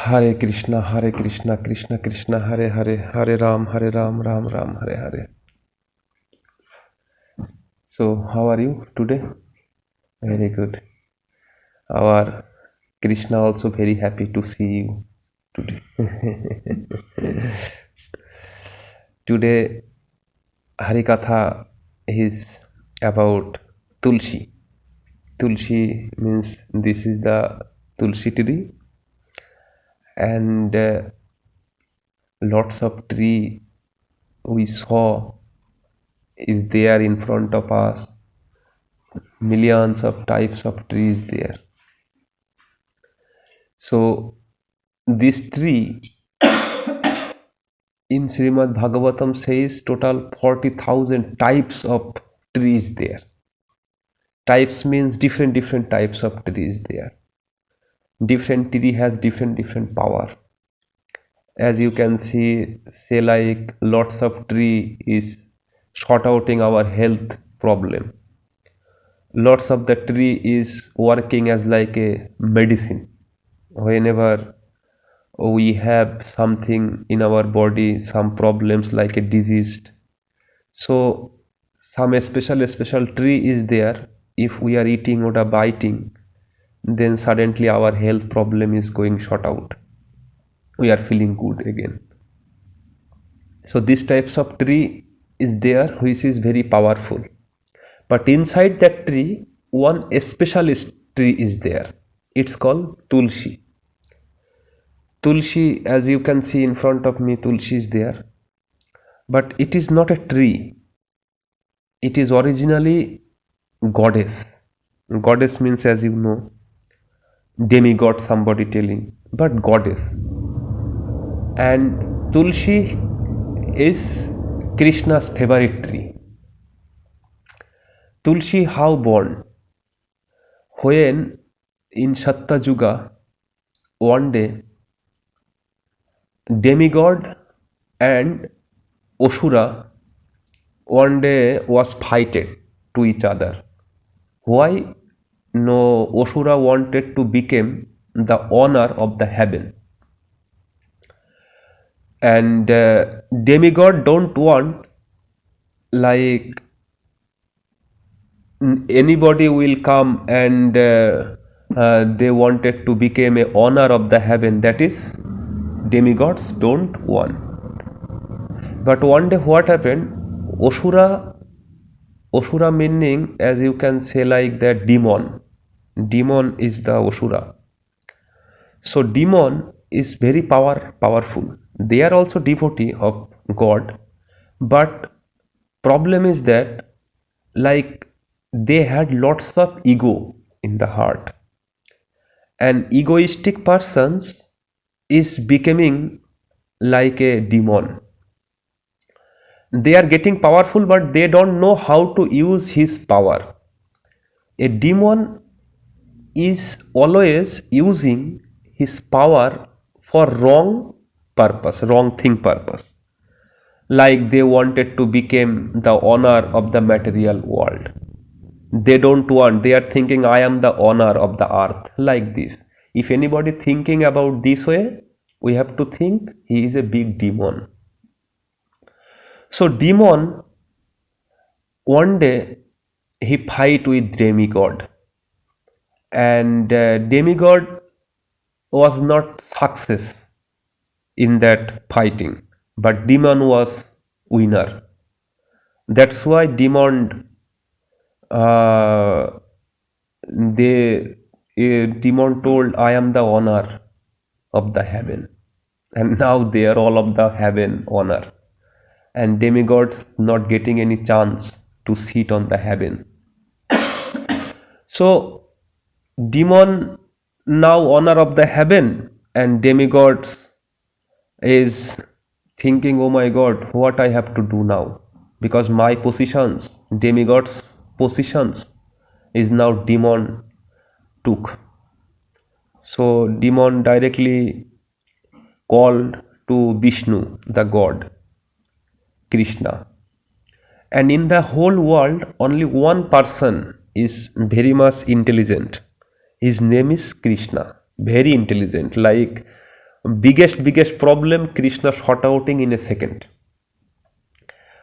Hare Krishna, Krishna Krishna, Hare Hare, Hare Ram, Ram Ram, Hare Hare. So, how are you today? Very good. Our Krishna also very happy to see you today. Today, Harikatha is about Tulsi. Tulsi means this is the Tulsi tree, and lots of tree we saw is there in front of us, millions of types of trees there. So this tree in Srimad Bhagavatam says total 40,000 types of trees there. Types means different types of trees there. Different tree has different power. As you can see, say like lots of tree is sort outing our health problem. Lots of the tree is working as like a medicine. Whenever we have something in our body, some problems like a disease, so some special tree is there. If we are eating or biting, then suddenly our health problem is going short out, we are feeling good again. So these types of tree is there which is very powerful, but inside that tree one specialist tree is there. It's called Tulsi. Tulsi, as you can see in front of me, Tulsi is there, but it is not a tree. It is originally goddess. Goddess means, as you know, demigod, somebody telling, but goddess. And Tulsi is Krishna's favorite tree. Tulsi how born? When in Satta Yuga, one day, demigod and Asura one day was fighted to each other. Why? No, Asura wanted to become the owner of the heaven, and demigod don't want like anybody will come and they wanted to become a owner of the heaven. That is, demigods don't want. But one day what happened? Asura meaning, as you can say like that, demon. Demon is the Asura. So demon is very powerful. They are also devotee of God, but problem is that like they had lots of ego in the heart, and egoistic persons is becoming like a demon. They are getting powerful, but they don't know how to use his power. A demon is always using his power for wrong purpose, wrong thing purpose. Like they wanted to become the owner of the material world. They don't want, they are thinking I am the owner of the earth, like this. If anybody thinking about this way, we have to think he is a big demon. So demon one day he fight with demigod, and demigod was not success in that fighting, but demon was winner. That's why demon they demon told I am the owner of the heaven, and now they are all of the heaven owner, and demigods not getting any chance to sit on the heaven. So demon now owner of the heaven, and demigods is thinking, oh my god, what I have to do now, because my positions, demigods positions is now demon took. So demon directly called to Vishnu, the god, Krishna. And in the whole world, only one person is very much intelligent. His name is Krishna. Very intelligent. Like biggest problem Krishna sort outing in a second.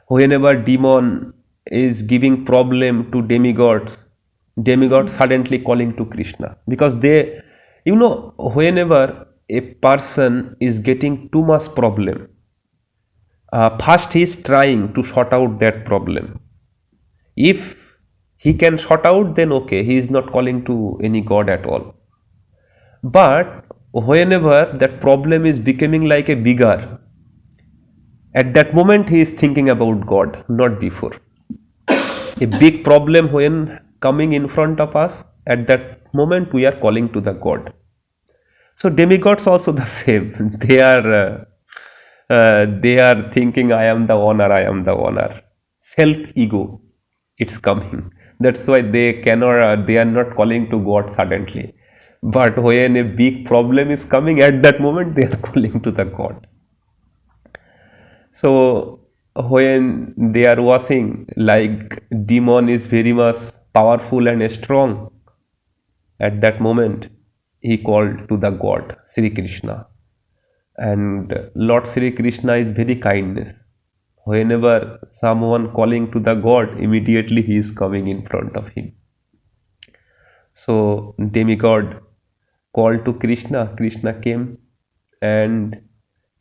Whenever demon is giving problem to demigods, demigods suddenly calling to Krishna, because they, whenever a person is getting too much problem, first he is trying to sort out that problem. If he can sort out, then okay, he is not calling to any god at all. But whenever that problem is becoming like a bigger, at that moment he is thinking about God, not before. A big problem when coming in front of us, at that moment we are calling to the God. So demigods also the same. They are thinking, I am the owner, I am the owner. Self ego, it's coming. That's why they are not calling to God suddenly. But when a big problem is coming, at that moment they are calling to the God. So when they are watching, like demon is very much powerful and strong, at that moment he called to the God Sri Krishna. And Lord Sri Krishna is very kindness. Whenever someone calling to the God, immediately he is coming in front of him. So demigod called to Krishna, Krishna came, and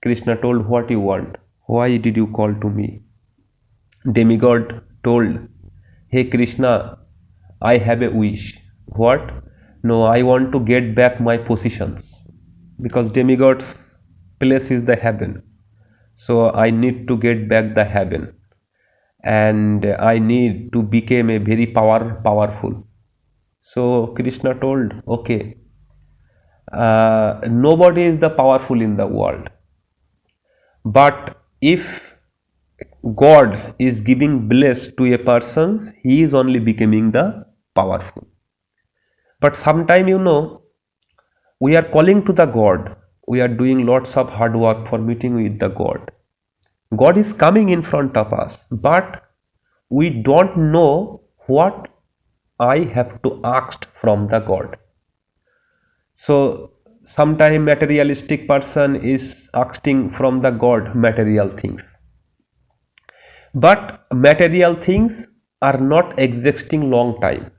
Krishna told, what you want? Why did you call to me? Demigod told, hey Krishna, I have a wish. What? No, I want to get back my positions, because demigod's place is the heaven. So I need to get back the heaven, and I need to become a very powerful. So Krishna told, okay, nobody is the powerful in the world, but if God is giving bliss to a person, he is only becoming the powerful. But sometime, we are calling to the God, we are doing lots of hard work for meeting with the God. God is coming in front of us, but we don't know what I have to ask from the God. So sometime materialistic person is asking from the God material things. But material things are not existing long time,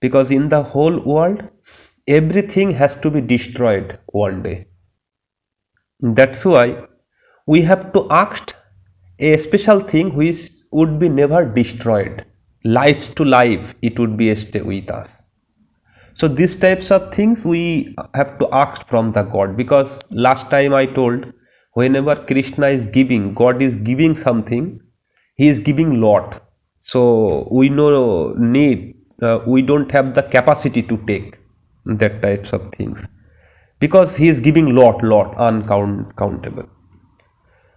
because in the whole world everything has to be destroyed one day. That's why we have to ask a special thing which would be never destroyed. Lives to life, it would be stay with us. So these types of things we have to ask from the God, because last time I told, whenever Krishna is giving, God is giving something, he is giving lot. So we we don't have the capacity to take that types of things, because he is giving lot uncountable.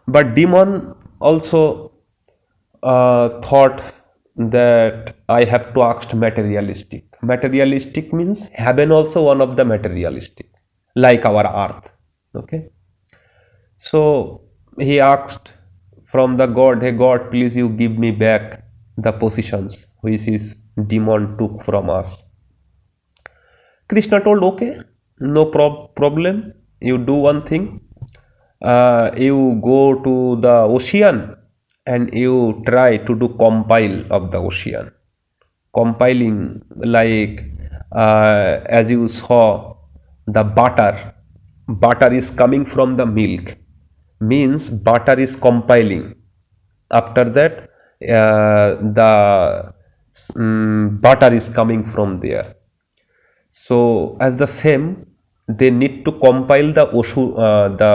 But demon also thought that I have to ask materialistic. Materialistic means heaven also one of the materialistic, like our earth. Okay. So he asked from the God, hey God, please you give me back the positions which is demon took from us. Krishna told, okay, no problem. You do one thing. You go to the ocean and you try to do compile of the ocean. Compiling, like as you saw, the butter is coming from the milk, means butter is compiling. After that, the butter is coming from there. So as the same, they need to compile the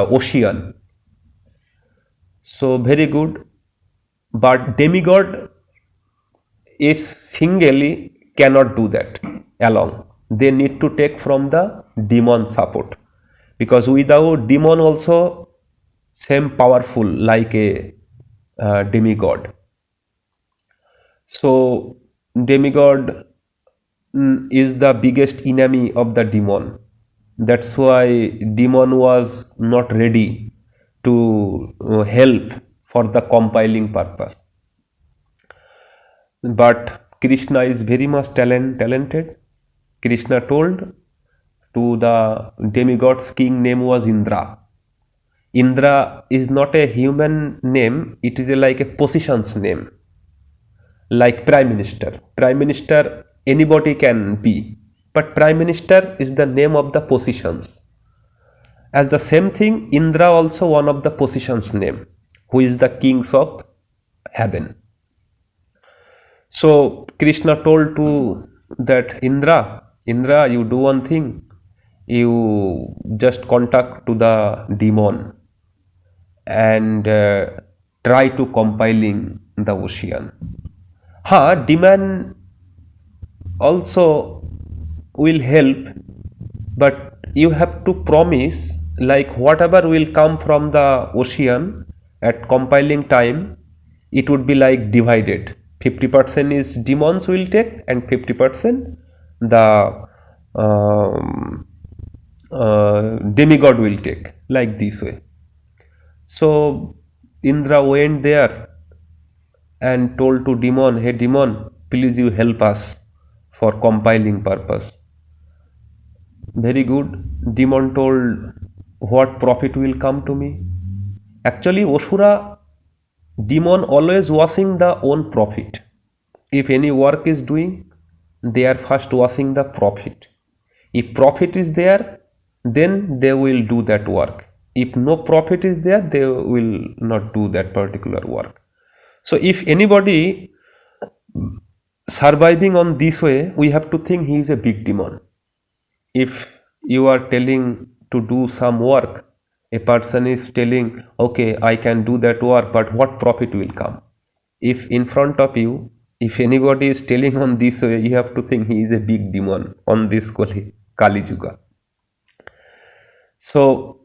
ocean. So very good, but demigod it singly cannot do that alone. They need to take from the demon support, because without demon also same powerful like a demigod. So demigod is the biggest enemy of the demon. That's why demon was not ready to help for the compiling purpose. But Krishna is very much talented. Krishna told, to the demigod's king name was Indra. Indra is not a human name, it is like a position's name, like Prime Minister. Prime Minister anybody can be, but Prime Minister is the name of the positions. As the same thing, Indra also one of the positions name, who is the kings of heaven. So Krishna told to that Indra, you do one thing, you just contact to the demon and try to compiling the ocean. Demon also will help, but you have to promise like whatever will come from the ocean at compiling time, it would be like divided. 50% is demons will take and 50% the demigod will take, like this way. So Indra went there and told to demon, hey demon, please you help us for compiling purpose. Very good. Demon told, what profit will come to me? Actually, Osura, demon always watching the own profit. If any work is doing, they are first watching the profit. If profit is there, then they will do that work. If no profit is there, they will not do that particular work. So if anybody surviving on this way, we have to think he is a big demon. If you are telling to do some work, a person is telling, okay, I can do that work, but what profit will come? If in front of you, if anybody is telling on this way, you have to think he is a big demon on this Kali Yuga. So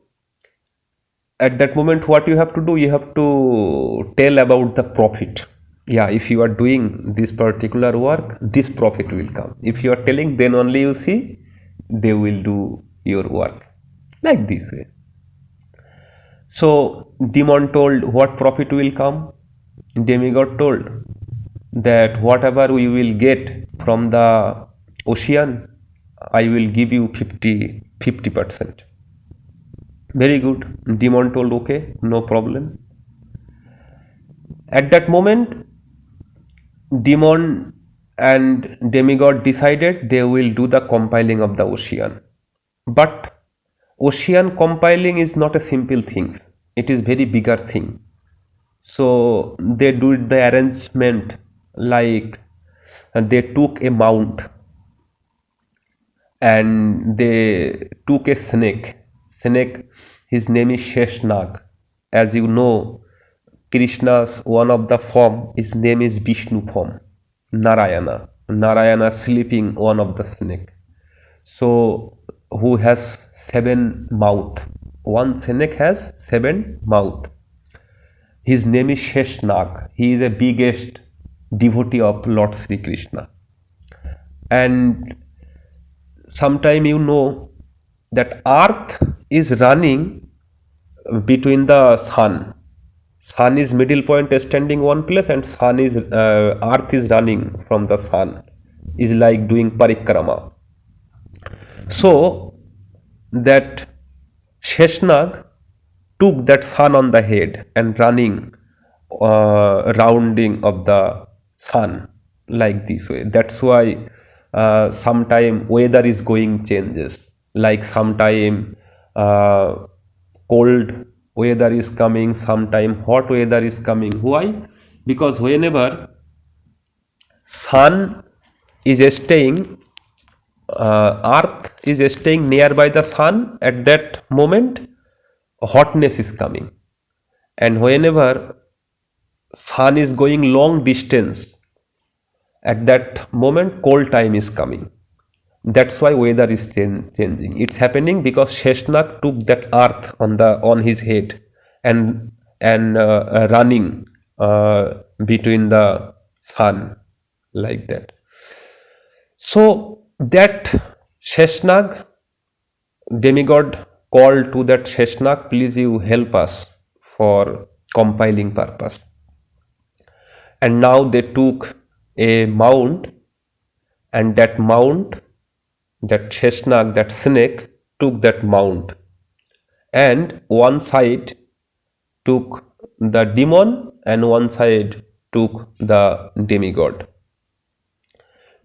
at that moment, what you have to do, you have to tell about the profit. Yeah, if you are doing this particular work, this profit will come. If you are telling, then only you see they will do your work, like this way. So demon told, what profit will come? Demigod told that whatever we will get from the ocean, I will give you 50%. Very good. Demon told, okay, no problem. At that moment, demon and demigod decided they will do the compiling of the ocean. But ocean compiling is not a simple thing. It is very bigger thing. So they do the arrangement like they took a mount and they took a snake. His name is Sheshnag. As you know, Krishna's one of the form, his name is Vishnu form, Narayana. Narayana sleeping one of the snake. So who has 7 mouth? One snake has 7 mouth. His name is Sheshnag. He is the biggest devotee of Lord Sri Krishna. And sometime you know that earth is running between the sun. Sun is middle point standing one place and sun is earth is running from the sun, is like doing parikrama. So that Sheshnag took that sun on the head and running rounding of the sun like this way. That's why sometime weather is going changes, like sometime cold weather is coming, sometime hot weather is coming. Why? Because whenever sun is staying, earth is staying nearby the sun, at that moment hotness is coming, and whenever sun is going long distance, at that moment cold time is coming. That's why weather is changing. It's happening because Sheshnag took that earth on his head and running between the sun like that. So that Sheshnag, demigod called to that Sheshnag, please you help us for compiling purpose. And now they took a mount, and that mount that Sheshnag, that snake, took that mount, and one side took the demon and one side took the demigod.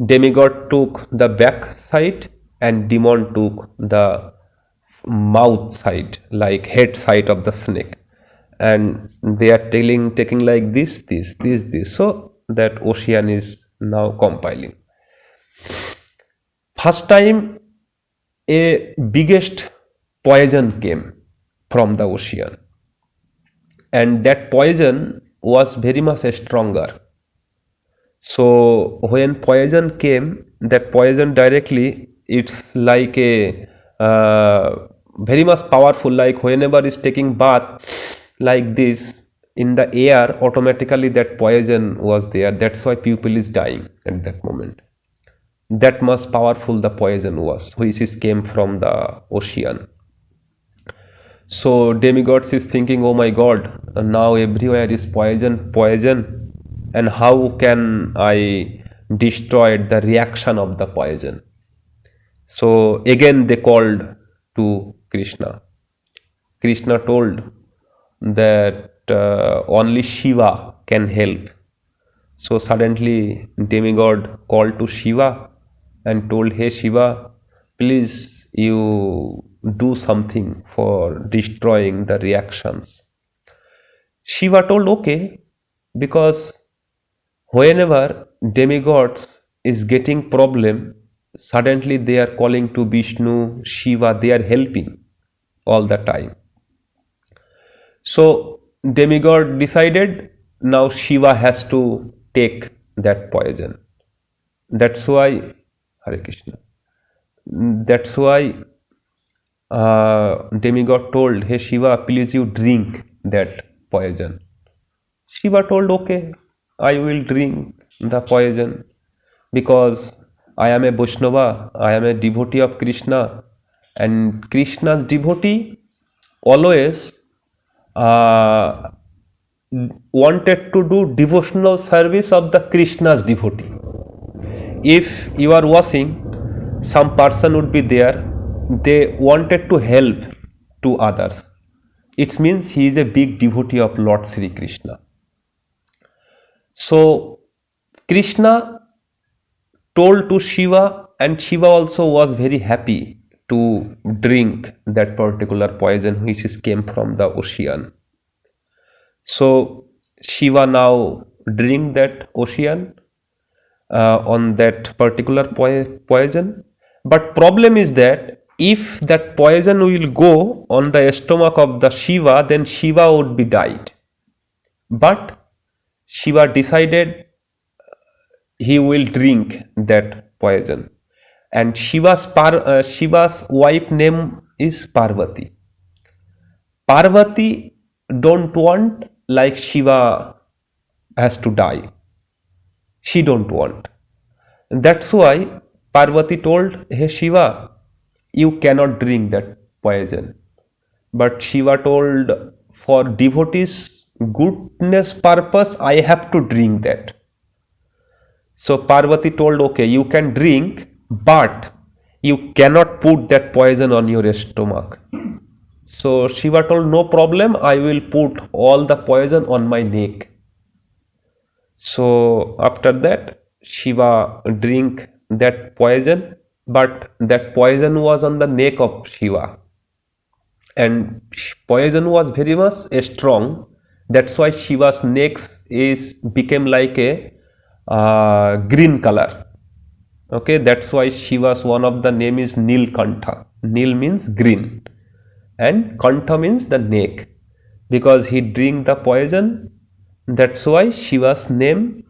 Demigod took the back side and demon took the mouth side, like head side of the snake. And they are taking like this. So that ocean is now compiling. First time a biggest poison came from the ocean, and that poison was very much stronger. So when poison came, that poison directly, it's like a very much powerful. Like whenever is taking bath like this in the air, automatically that poison was there. That's why people is dying at that moment. That much powerful the poison was, which is came from the ocean. So demigods is thinking, oh my god, now everywhere is poison, and how can I destroy the reaction of the poison? So again they called to Krishna. Krishna told that only Shiva can help. So suddenly demigod called to Shiva and told, hey Shiva, please you do something for destroying the reactions. Shiva told, okay, because whenever demigods is getting problem, suddenly they are calling to Vishnu, Shiva, they are helping all the time. So demigod decided now Shiva has to take that poison. That's why, Hare Krishna, that's why demigod told, hey Shiva, please you drink that poison. Shiva told, okay, I will drink the poison because I am a Vaishnava, I am a devotee of Krishna, and Krishna's devotee always uh, wanted to do devotional service of the Krishna's devotee. If you are watching, some person would be there, they wanted to help to others. It means he is a big devotee of Lord Sri Krishna. So Krishna told to Shiva, and Shiva also was very happy to drink that particular poison which is came from the ocean. So Shiva now drink that ocean on that particular poison. But problem is that if that poison will go on the stomach of the Shiva, then Shiva would be died. But Shiva decided he will drink that poison, and Shiva's wife name is Parvati. Parvati don't want like Shiva has to die. She don't want. That's why Parvati told, hey Shiva, you cannot drink that poison. But Shiva told, for devotees' goodness purpose, I have to drink that. So Parvati told, okay, you can drink, but you cannot put that poison on your stomach. So Shiva told, no problem, I will put all the poison on my neck. So after that, Shiva drink that poison, but that poison was on the neck of Shiva, and poison was very much strong. That's why Shiva's neck is became like a green color. Okay, that's why Shiva's one of the name is Nilkantha. Nil means green, and Kantha means the neck, because he drink the poison. That's why Shiva's name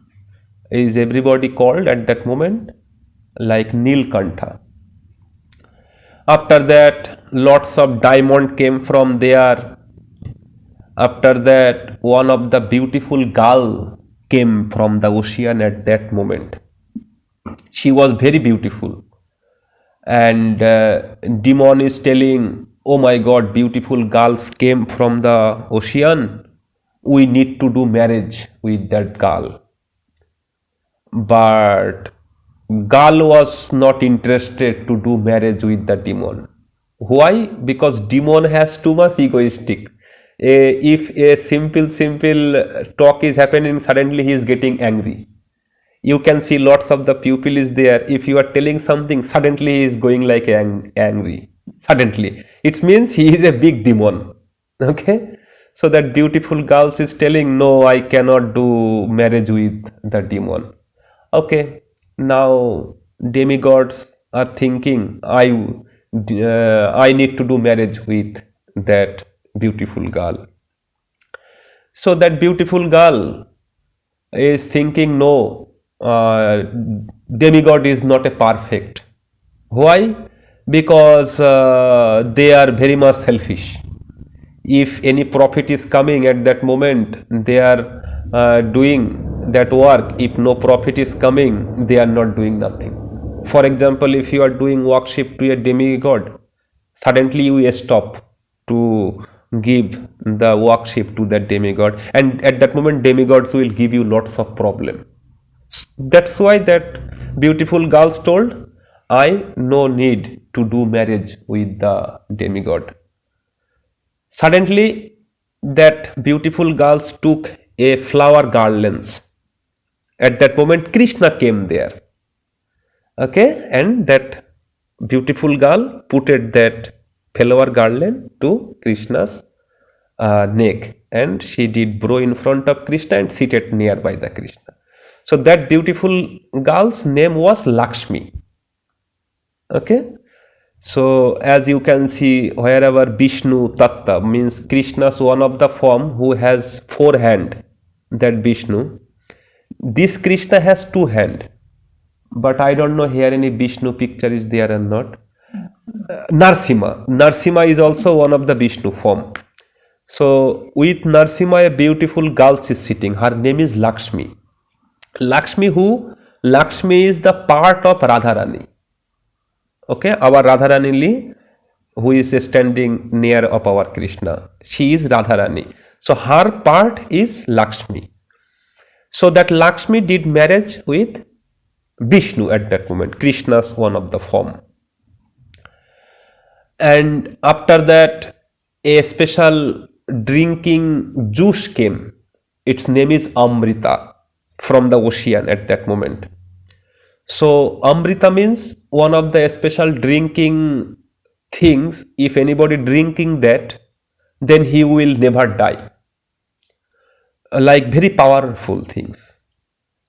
is everybody called at that moment like Nilkantha. After that, lots of diamond came from there. After that, one of the beautiful girl came from the ocean at that moment. She was very beautiful, and demon is telling, oh my god, beautiful girls came from the ocean, we need to do marriage with that girl. But girl was not interested to do marriage with the demon. Why? Because demon has too much egoistic. If a simple talk is happening, suddenly he is getting angry. You can see lots of the pupil is there. If you are telling something, suddenly he is going like angry. Suddenly, it means he is a big demon. Okay, so that beautiful girl is telling, no, I cannot do marriage with the demon. Okay, now demigods are thinking, I need to do marriage with that beautiful girl. So that beautiful girl is thinking, no, demigod is not a perfect. Why? Because they are very much selfish. If any profit is coming at that moment, they are doing that work. If no profit is coming, they are not doing nothing. For example, if you are doing worship to a demigod, suddenly you stop to give the worship to that demigod, and at that moment demigods will give you lots of problem. That's why that beautiful girls told, I no need to do marriage with the demigod. Suddenly that beautiful girls took a flower garlands. At that moment Krishna came there. Okay, and that beautiful girl put that flower garland to Krishna's neck, and she did bro in front of Krishna and seated nearby the Krishna. So that beautiful girl's name was Lakshmi. Okay, so as you can see, wherever Vishnu Tatta means Krishna's one of the form who has four hand, that Vishnu, this Krishna has two hand, but I don't know here any Vishnu picture is there or not. Narsimha is also one of the Vishnu form. So with Narsimha, a beautiful girl is sitting. Her name is Lakshmi. Lakshmi who? Lakshmi is the part of Radharani. Okay, our Radharani who is standing near of our Krishna. She is Radharani. So her part is Lakshmi. So that Lakshmi did marriage with Vishnu at that moment, Krishna's one of the form. And after that, a special drinking juice came. Its name is Amrita, from the ocean at that moment. So Amrita means one of the special drinking things. If anybody drinking that, then he will never die. Like very powerful things.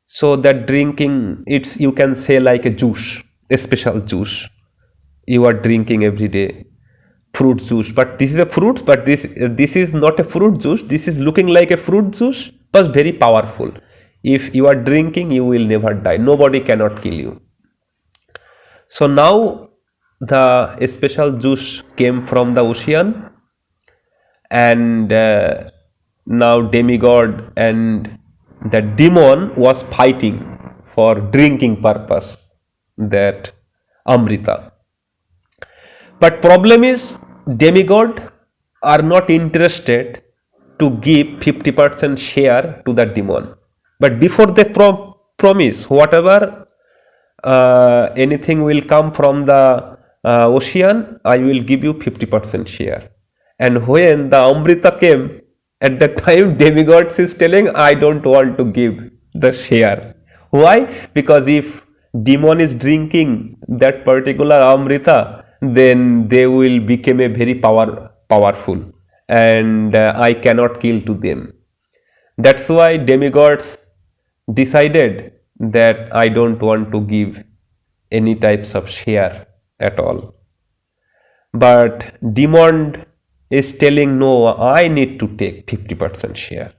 So that drinking, it's, you can say, like a juice, a special juice you are drinking every day, fruit juice. But this is a fruit, but this is not a fruit juice. This is looking like a fruit juice, but very powerful. If you are drinking, you will never die. Nobody cannot kill you. So now the special juice came from the ocean, and now demigod and the demon was fighting for drinking purpose that Amrita. But problem is demigod are not interested to give 50% share to the demon. But before they promise whatever anything will come from the ocean, I will give you 50% share. And when the Amrita came, at that time demigods is telling, I don't want to give the share. Why? Because if demon is drinking that particular Amrita, then they will become a very powerful, and I cannot kill to them. That's why demigods decided that I don't want to give any types of share at all. But demon is telling, no, I need to take 50% share.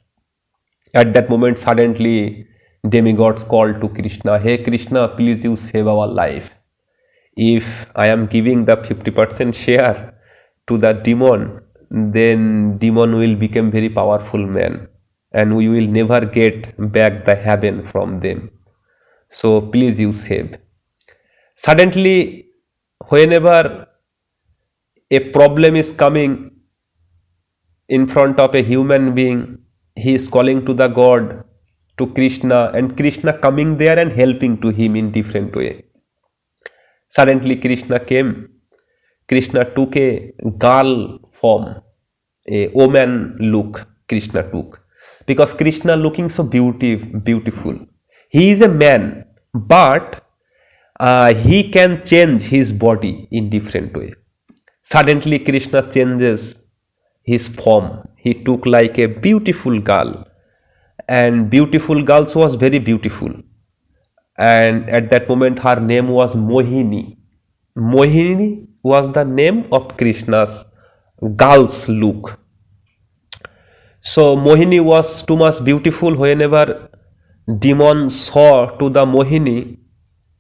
At that moment, suddenly demigods called to Krishna, hey Krishna, please you save our life. If I am giving the 50% share to the demon, then demon will become very powerful man, and we will never get back the heaven from them. So please you save. Suddenly, whenever a problem is coming in front of a human being, he is calling to the god, to Krishna, and Krishna coming there and helping to him in different way. Suddenly Krishna came. Krishna took a girl form, a woman look Krishna took, because Krishna looking so beautiful. He is a man, but he can change his body in different way. Suddenly Krishna changes his form. He took like a beautiful girl, and beautiful girl was very beautiful, and at that moment her name was Mohini. Mohini was the name of Krishna's girl's look. So Mohini was too much beautiful. Whenever demon saw to the Mohini,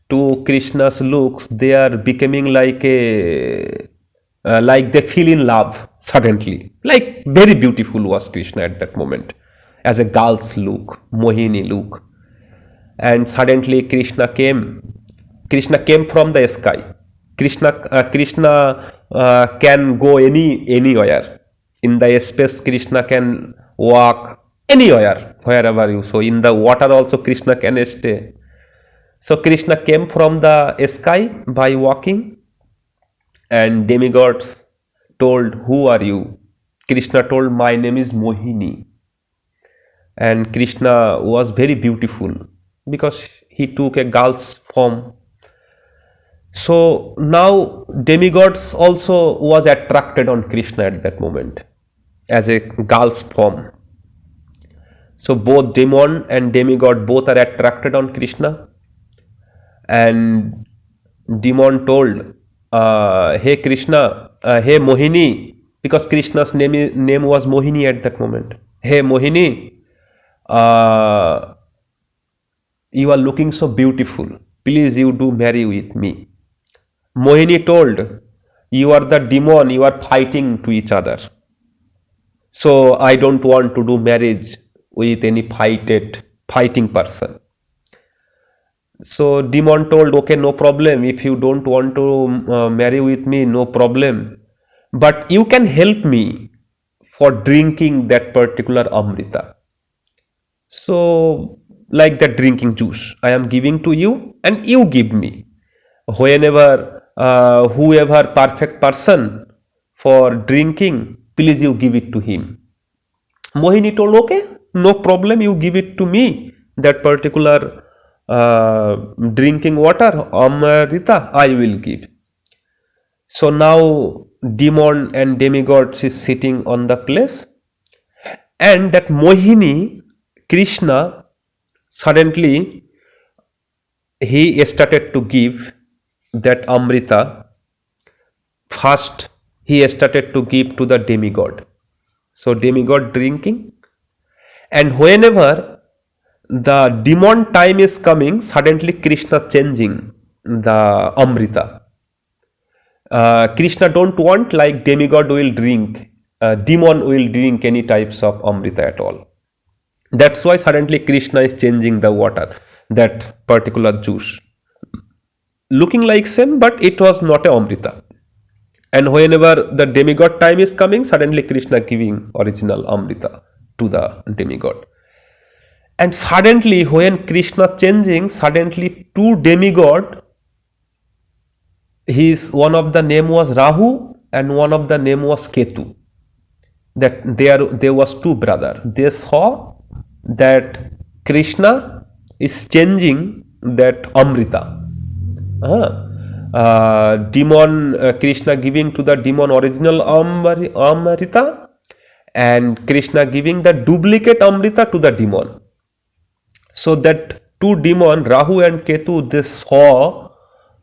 to Krishna's looks, they are becoming like a like they feel in love suddenly. Like very beautiful was Krishna at that moment, as a girl's look, Mohini look. And suddenly Krishna came from the sky. Krishna can go anywhere in the space. Krishna can walk anywhere, wherever you. So in the water also Krishna can stay. So Krishna came from the sky by walking, and demigods told, "Who are you?" Krishna told, "My name is Mohini." And Krishna was very beautiful because he took a girl's form. So now demigods also was attracted on Krishna at that moment as a girl's form. So both demon and demigod both are attracted on Krishna, and demon told, "Hey Krishna, hey Mohini," because Krishna's name was Mohini at that moment. "Hey Mohini, you are looking so beautiful. Please, you do marry with me." Mohini told, "You are the demon, you are fighting to each other. So I don't want to do marriage with any fighting person." So demon told, "Okay, no problem. If you don't want to marry with me, no problem. But you can help me for drinking that particular Amrita. So like that drinking juice, I am giving to you and you give me. Whenever, whoever perfect person for drinking, please you give it to him." Mohini told, "Okay, no problem, you give it to me, that particular drinking water, Amrita, I will give." So now demon and demigods is sitting on the place, and that Mohini, Krishna, suddenly he started to give that Amrita. First he started to give to the demigod. So demigod drinking, and whenever the demon time is coming, suddenly Krishna changing the Amrita. Krishna don't want like demigod will drink, demon will drink any types of Amrita at all. That's why suddenly Krishna is changing the water, that particular juice, looking like same, but it was not a Amrita. And whenever the demigod time is coming, suddenly Krishna giving original Amrita to the demigod. And suddenly when Krishna changing, suddenly two demigod, one of the name was Rahu and one of the name was Ketu. That there was two brother. They saw that Krishna is changing that Amrita. Krishna giving to the demon original Amrita, and Krishna giving the duplicate Amrita to the demon. So that two demon, Rahu and Ketu, they saw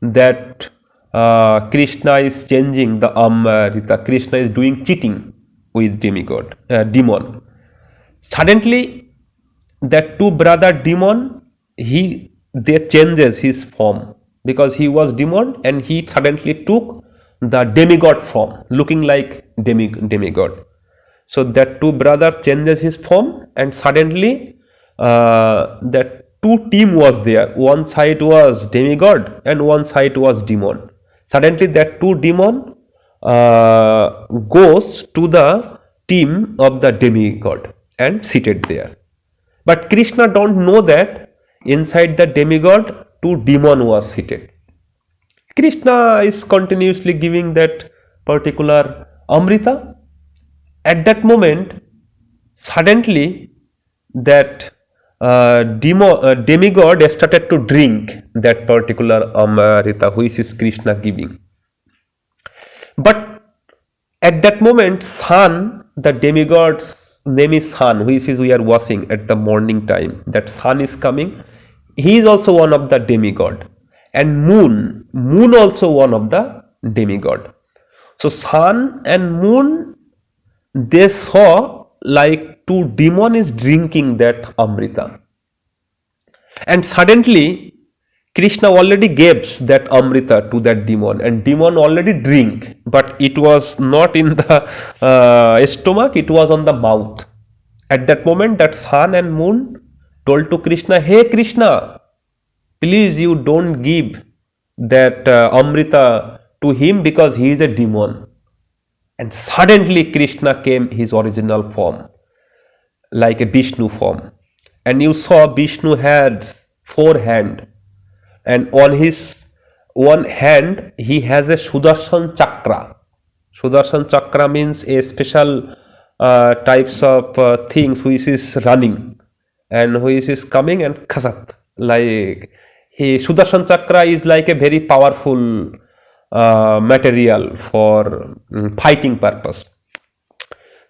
that Krishna is changing the Amrita. Krishna is doing cheating with demon. Suddenly, that two brother demon, they changes his form, because he was demon and he suddenly took the demigod form, looking like demigod. So that two brother changes his form, and suddenly that two team was there. One side was demigod and one side was demon. Suddenly that two demon goes to the team of the demigod and seated there. But Krishna don't know that inside the demigod two demon was seated. Krishna is continuously giving that particular Amrita. At that moment, suddenly that demigod started to drink that particular Amrita which is Krishna giving. But at that moment, sun, the demigod's name is sun, which is we are watching at the morning time. That sun is coming. He is also one of the demigod. And moon also one of the demigod. So sun and moon, they saw like two demon is drinking that Amrita. And suddenly Krishna already gives that Amrita to that demon, and demon already drink, but it was not in the stomach, it was on the mouth. At that moment, that sun and moon told to Krishna, "Hey Krishna, please you don't give that Amrita to him because he is a demon." And suddenly Krishna came his original form, like a Vishnu form. And you saw Vishnu had 4 hands, and on his one hand he has a Sudarshan Chakra. Sudarshan Chakra means a special types of things which is running and which is coming and khasat. Like Sudarshan Chakra is like a very powerful material for fighting purpose.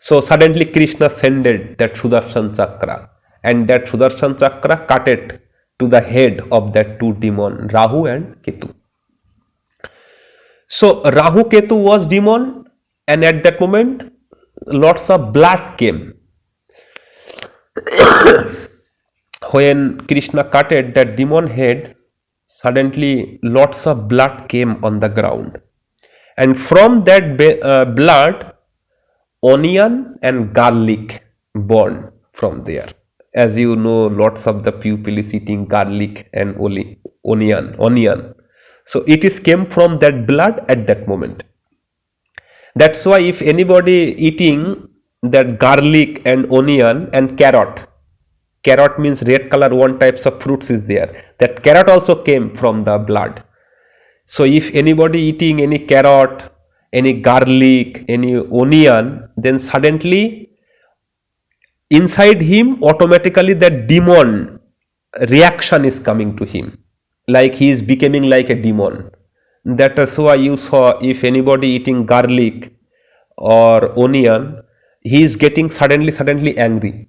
So suddenly Krishna sended that Sudarshan Chakra, and that Sudarshan Chakra cut it to the head of that two demon, Rahu and Ketu. So Rahu Ketu was demon, and at that moment lots of blood came. When Krishna cutted that demon head, suddenly lots of blood came on the ground, and from that blood onion and garlic born from there. As you know, lots of the people is eating garlic and onion. So it is came from that blood at that moment. That's why if anybody eating that garlic and onion and carrot means red color one types of fruits is there. That carrot also came from the blood. So if anybody eating any carrot, any garlic, any onion, then suddenly inside him automatically that demon reaction is coming to him, like he is becoming like a demon. That is why you saw if anybody eating garlic or onion, he is getting suddenly angry.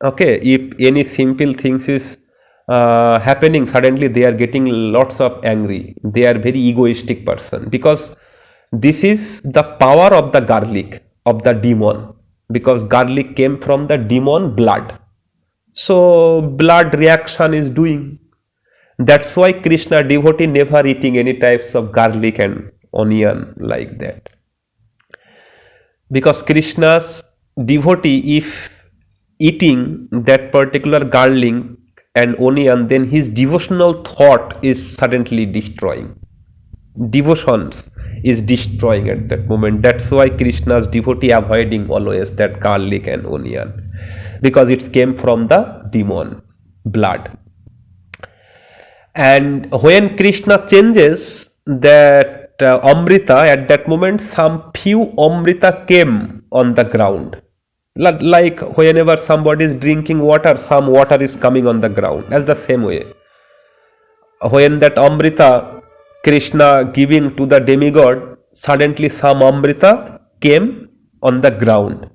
Okay, if any simple things is happening, suddenly they are getting lots of angry. They are very egoistic person, because this is the power of the garlic, of the demon, because garlic came from the demon blood. So blood reaction is doing. That's why Krishna devotee never eating any types of garlic and onion like that. Because Krishna's devotee, if eating that particular garlic and onion, then his devotional thought is suddenly destroying. Devotions is destroying at that moment. That's why Krishna's devotee avoiding always that garlic and onion, because it came from the demon blood. And when Krishna changes that Amrita, at that moment some few Amrita came on the ground. Like whenever somebody is drinking water, some water is coming on the ground. That's the same way. When that Amrita Krishna giving to the demigod, suddenly some Amrita came on the ground.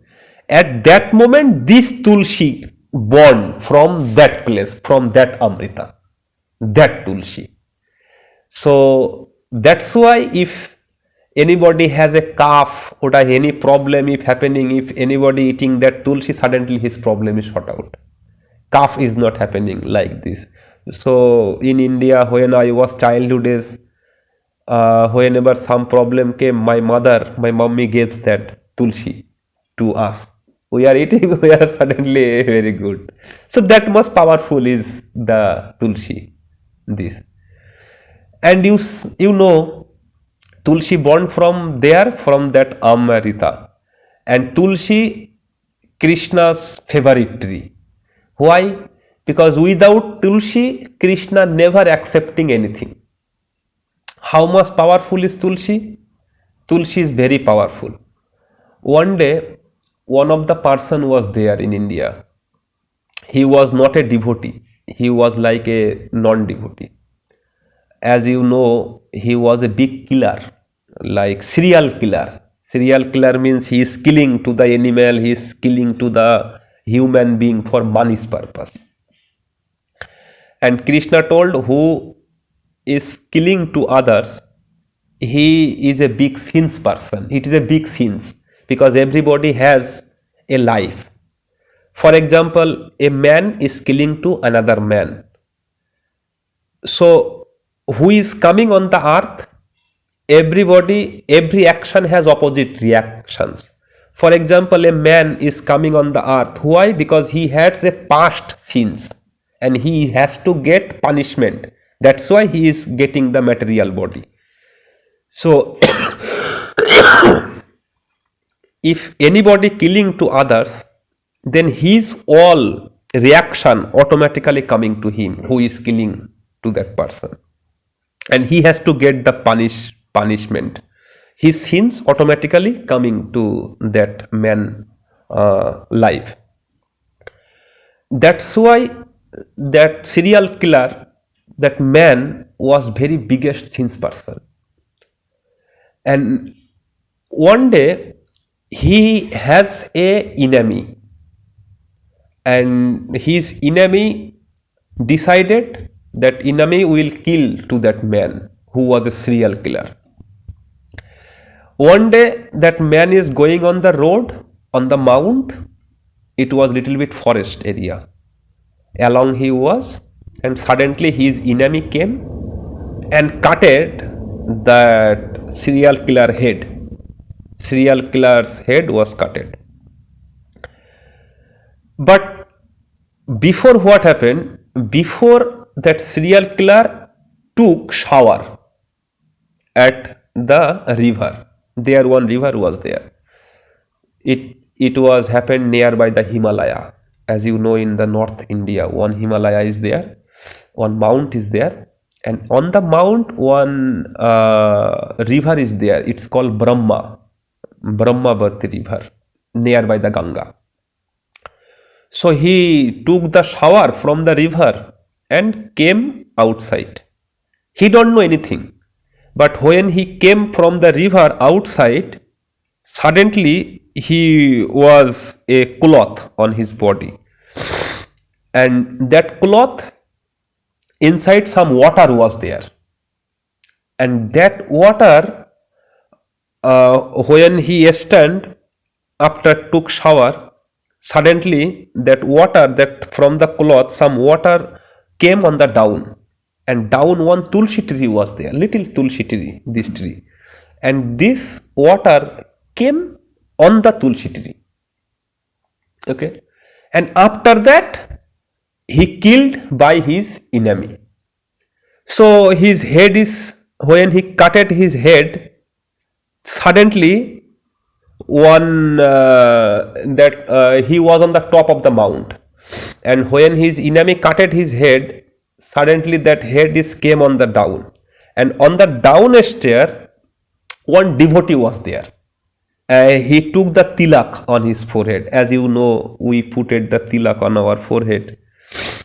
At that moment, this Tulsi born from that place, from that Amrita, that Tulsi. So that's why if anybody has a cough or any problem if happening, if anybody eating that Tulsi, suddenly his problem is shot out. Cough is not happening like this. So in India, when I was childhood days, whenever some problem came, my mummy gives that Tulsi to us. We are eating, we are suddenly very good. So that much powerful is the Tulsi. This, and you know, Tulsi born from there, from that Amrita, and Tulsi Krishna's favorite tree. Why? Because without Tulsi, Krishna never accepting anything. How much powerful is Tulsi? Tulsi is very powerful. One day, one of the person was there in India. He was not a devotee. He was like a non-devotee. As you know, he was a big killer, like serial killer. Serial killer means he is killing to the animal, he is killing to the human being for money's purpose. And Krishna told, who is killing to others, he is a big sins person. It is a big sins because everybody has a life. For example, a man is killing to another man. So, who is coming on the earth? Everybody, every action has opposite reactions. For example, a man is coming on the earth. Why? Because he has a past sins and he has to get punishment. That's why he is getting the material body. So, if anybody killing to others, then his all reaction automatically coming to him who is killing to that person, and he has to get the punishment. His sins automatically coming to that man life. That's why that serial killer, that man was very biggest sins person. And one day he has a enemy, and his enemy decided that enemy will kill to that man who was a serial killer. One day that man is going on the road, on the mount. It was little bit forest area. Along he was, and suddenly his enemy came and cutted that serial killer head. Serial killer's head was cutted. But before what happened? Before that serial killer took shower at the river. There one river was there. It was happened nearby the Himalaya. As you know, in the North India, one Himalaya is there, one mount is there, and on the mount one river is there. It's called Brahmavarti river, nearby the Ganga. So he took the shower from the river and came outside. He don't know anything, but when he came from the river outside, suddenly he was a cloth on his body, and that cloth, inside some water was there, and that water, when he stand after took shower, suddenly that water, that from the cloth some water came on the down, and down one tulsi tree was there, little tulsi tree, this tree, and this water came on the tulsi tree. Okay, and after that he killed by his enemy. So his head is, when he cutted his head, suddenly one he was on the top of the mount, and when his enemy cutted his head, suddenly that head is came on the down, and on the down stair one devotee was there. He took the tilak on his forehead. As you know, we put the tilak on our forehead.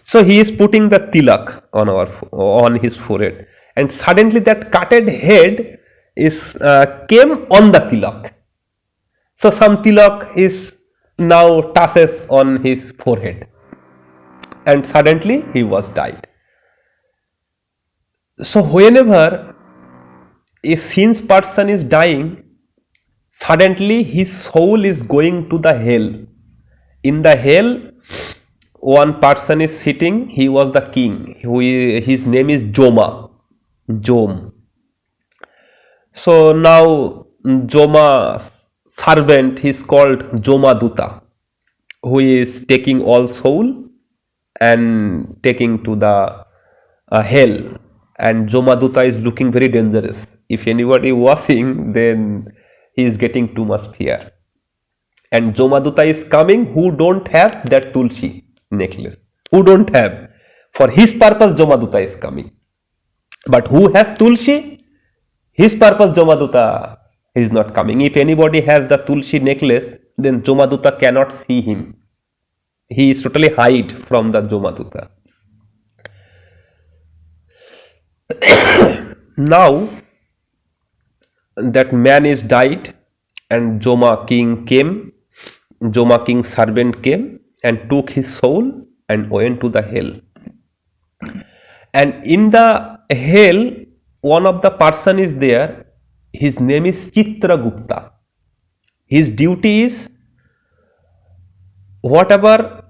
So he is putting the tilak on his forehead, and suddenly that cutted head is came on the tilak. So some tilak is now touches on his forehead, and suddenly he was died. So whenever a sins person is dying, suddenly his soul is going to the hell. In the hell, one person is sitting. He was the king. His name is Jom. So now Joma's servant is called Jomaduta, who is taking all soul and taking to the hell. And Jomaduta is looking very dangerous. If anybody watching, then he is getting too much fear. And Jomaduta is coming who don't have that tulsi necklace. who don't have. For his purpose, Jomaduta is coming. But who has Tulsi? His purpose, Jomaduta is not coming. If anybody has the Tulsi necklace, then Jomaduta cannot see him. He is totally hide from the Jomaduta. Now that man is died, and Joma king came. Joma king's servant came and took his soul and went to the hell. And in the hell, one of the person is there. His name is Chitragupta. His duty is, whatever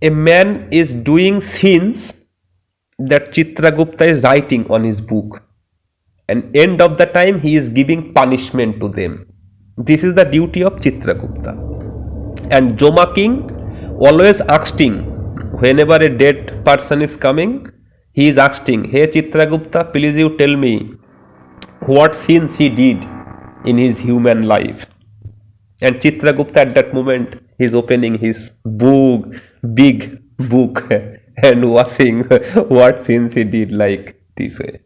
a man is doing sins, that Chitragupta is writing on his book, and end of the time he is giving punishment to them. This is the duty of Chitragupta. And Joma king always asking, whenever a dead person is coming, he is asking, hey Chitragupta, please you tell me what sins he did in his human life. And Chitragupta at that moment is opening his book, big book, and watching what sins he did, like this way.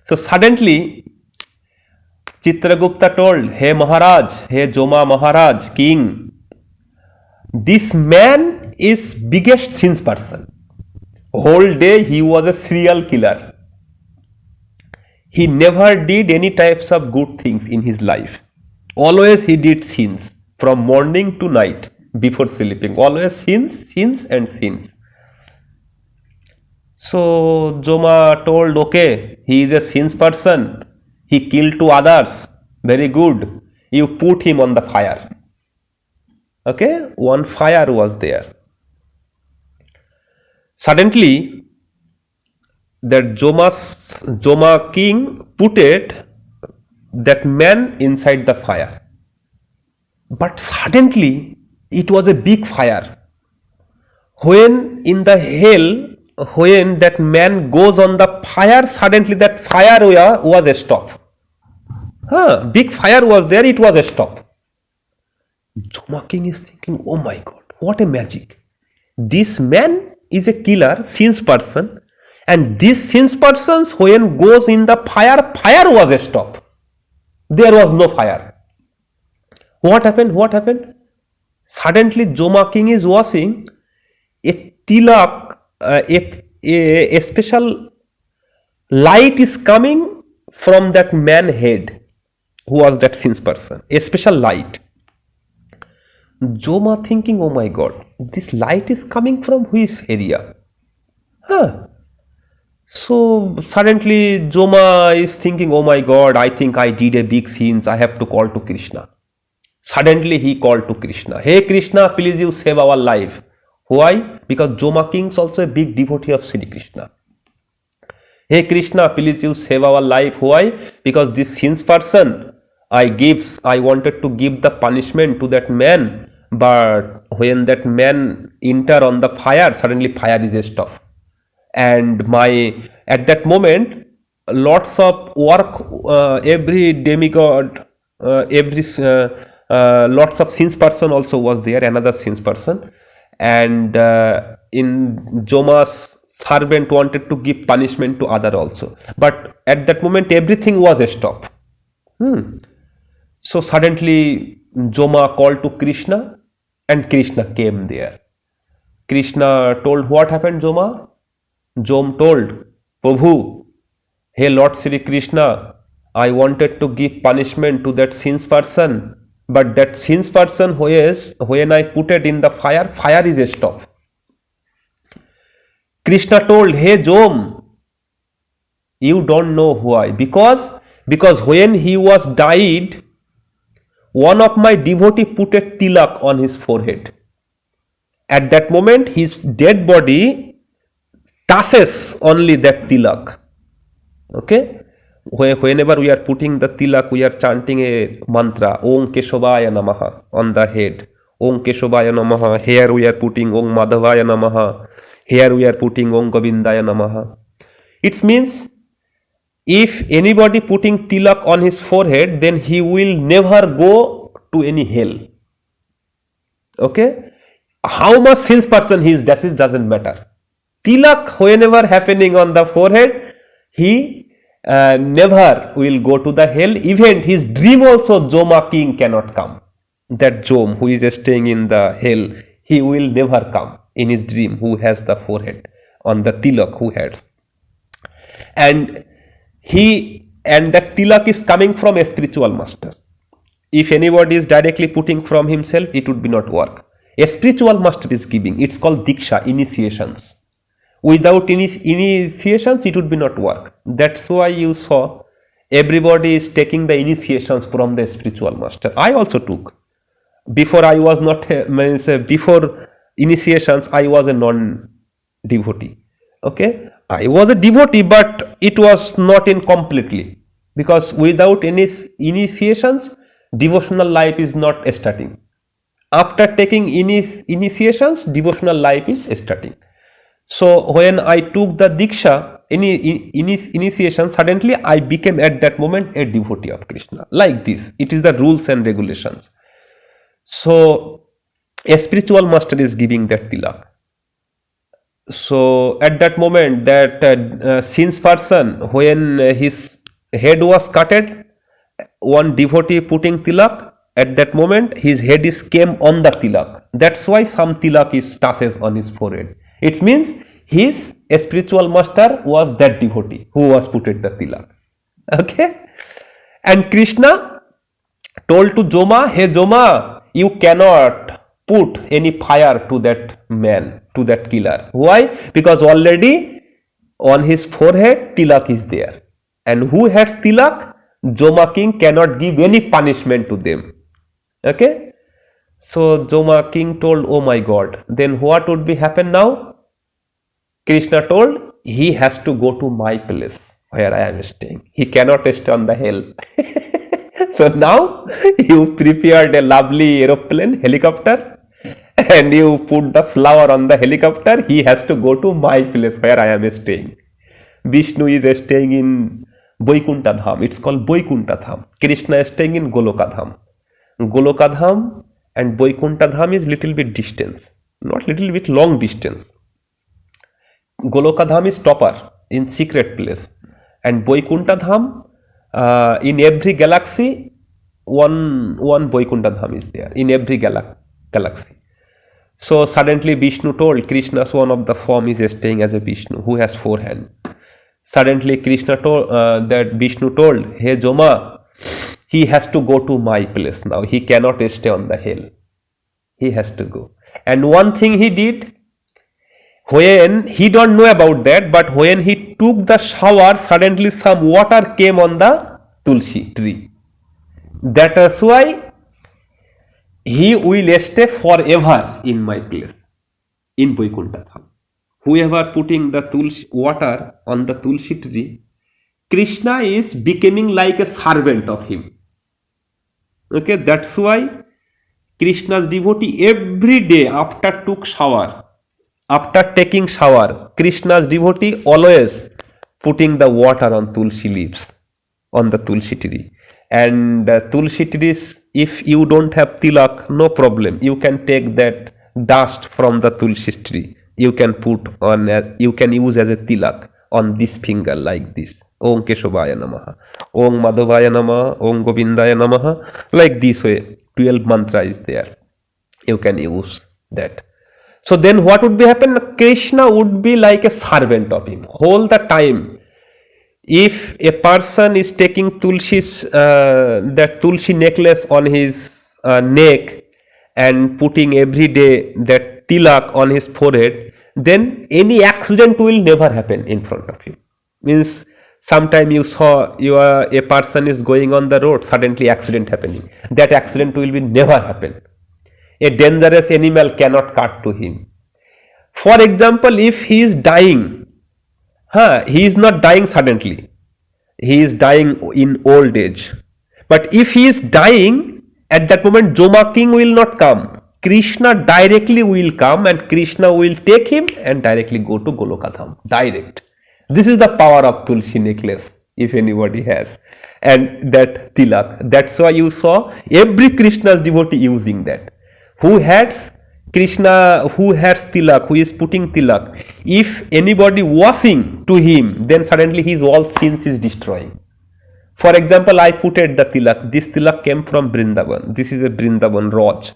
So suddenly Chitragupta told, hey Maharaj, hey Joma Maharaj, king, this man is biggest sins person. Whole day he was a serial killer. He never did any types of good things in his life. Always he did sins from morning to night before sleeping. Always sins, sins and sins. So Joma told, okay, he is a sins person. He killed two others. Very good. You put him on the fire. Okay, one fire was there. Suddenly, that Joma king put that man inside the fire. But suddenly, it was a big fire. When in the hell, when that man goes on the fire, suddenly that fire was a stop. Big fire was there, it was a stop. Joma king is thinking, oh my God, what a magic. This man is a killer, sins person, and this sins person, when goes in the fire, fire was a stop. There was no fire. What happened? What happened? Suddenly Joma king is watching a tilak, a special light is coming from that man head, who was that sins person, a special light. Joma thinking, oh my God, this light is coming from which area? So suddenly Joma is thinking, oh my God, I think I did a big sin, I have to call to Krishna. Suddenly he called to Krishna, hey Krishna, please you save our life. Why? Because Joma king is also a big devotee of Sri Krishna. Hey Krishna, please you save our life. Why? Because this sins person, I wanted to give the punishment to that man, but when that man enter on the fire, suddenly fire is stopped. And at that moment, lots of work, every demigod, lots of sins person also was there, another sins person. And in Joma's servant wanted to give punishment to other also. But at that moment, everything was stopped. So suddenly Joma called to Krishna, and Krishna came there. Krishna told, what happened, Joma? Jom told, Prabhu, hey Lord Sri Krishna, I wanted to give punishment to that sins person, but that sins person, when I put it in the fire, fire is stopped. Krishna told, hey Jom, you don't know why. Because when he was died, one of my devotee put a tilak on his forehead. At that moment, his dead body touches only that tilak. Okay? Whenever we are putting the tilak, we are chanting a mantra, Om Keshavaya Namaha, on the head. Om Keshavaya Namaha. Here we are putting Om Madhavaya Namaha. Here we are putting Om Govindaya Namaha. It means, if anybody putting tilak on his forehead, then he will never go to any hell. Okay? How much since person he is, that is doesn't matter. Tilak whenever happening on the forehead, he never will go to the hell. Even his dream also Joma king cannot come. That Jom who is staying in the hell, he will never come in his dream who has the forehead on the tilak who has. And that tilak is coming from a spiritual master. If anybody is directly putting from himself, it would be not work. A spiritual master is giving. It's called diksha, initiations. Without initiations, it would be not work. That's why you saw everybody is taking the initiations from the spiritual master. I also took. Before I was not, before initiations, I was a non-devotee. Okay, I was a devotee, but it was not in completely, because without any initiations, devotional life is not starting. After taking initiations, devotional life is starting. So when I took the diksha, initiation, suddenly I became at that moment a devotee of Krishna. Like this, it is the rules and regulations. So a spiritual master is giving that tilak. So at that moment, that since person, when his head was cutted, one devotee putting tilak, at that moment his head is came on the tilak. That's why some tilak is touches on his forehead. It means his spiritual master was that devotee who was put at the tilak. Okay, and Krishna told to Joma, hey Joma, you cannot put any fire to that man, to that killer. Why? Because already on his forehead tilak is there, and who has tilak, Joma king cannot give any punishment to them. Okay, so Joma king told, oh my god, then what would be happen now? Krishna told, he has to go to my place where I am staying. He cannot stay on the hell. So now you prepared a lovely aeroplane, helicopter, and you put the flower on the helicopter. He has to go to my place where I am staying. Vishnu is staying in Vaikuntha Dham. It's called Vaikuntha Dham. Krishna is staying in Goloka Dham. Goloka Dham and Vaikuntha Dham is little bit distance, not little bit, long distance. Goloka Dham is topper, in secret place, and Vaikuntha Dham, in every galaxy, one Vaikuntha Dham is there in every galaxy. So suddenly Vishnu told, Krishna's one of the form is staying as a Vishnu who has 4 hands. Suddenly Krishna told, that Vishnu told, hey Joma, he has to go to my place now. He cannot stay on the hill. He has to go. And one thing he did, when he don't know about that, but when he took the shower, suddenly some water came on the tulsi tree. That is why he will stay forever in my place, in Vaikuntha Dham. Whoever putting the tulsi water on the tulsi tree, Krishna is becoming like a servant of him. Okay, that's why Krishna's devotee every day after took shower, after taking shower, Krishna's devotee always putting the water on tulsi leaves, on the tulsi tree. And tulsi trees, if you don't have tilak, no problem. You can take that dust from the tulsi tree. You can put on, you can use as a tilak on this finger like this. Om Keshavaya Namaha, Om Madhavaya Namaha, Om Govindaya Namaha. Like this way, 12 mantra is there. You can use that. So then what would be happen? Krishna would be like a servant of him whole the time. If a person is taking tulsi's, that tulsi necklace on his neck and putting every day that tilak on his forehead, then any accident will never happen in front of him. Means sometime you saw a person is going on the road, suddenly accident happening. That accident will be never happen. A dangerous animal cannot cut to him. For example, if he is dying, he is not dying suddenly. He is dying in old age. But if he is dying, at that moment Joma king will not come. Krishna directly will come and Krishna will take him and directly go to Goloka Dham. Direct. This is the power of Tulsi necklace, if anybody has. And that tilak. That's why you saw every Krishna's devotee using that. Who has Krishna who has tilak, who is putting tilak, if anybody washing to him, then suddenly his all sins is destroying. For example, I put at the tilak. This tilak came from Vrindavan. This is a Vrindavan Raj.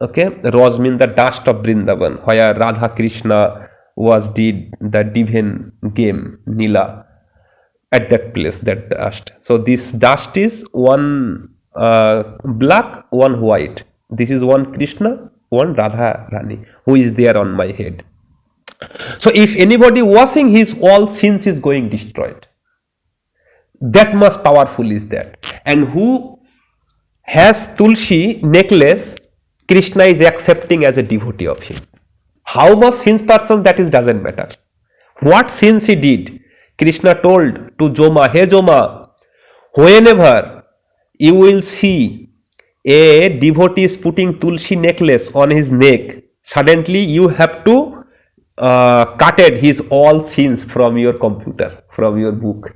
Okay, Raj means the dust of Vrindavan, where Radha Krishna was did the divine game Nila at that place, that dust. So this dust is one black, one white. This is one Krishna, one Radha Rani, who is there on my head. So if anybody washing, his all sins is going destroyed. That much powerful is that. And who has Tulsi necklace, Krishna is accepting as a devotee of him. How much sins person, that is doesn't matter. What sins he did, Krishna told to Joma, hey Joma, whenever you will see a devotee is putting Tulsi necklace on his neck, suddenly you have to cut his all sins from your computer, from your book.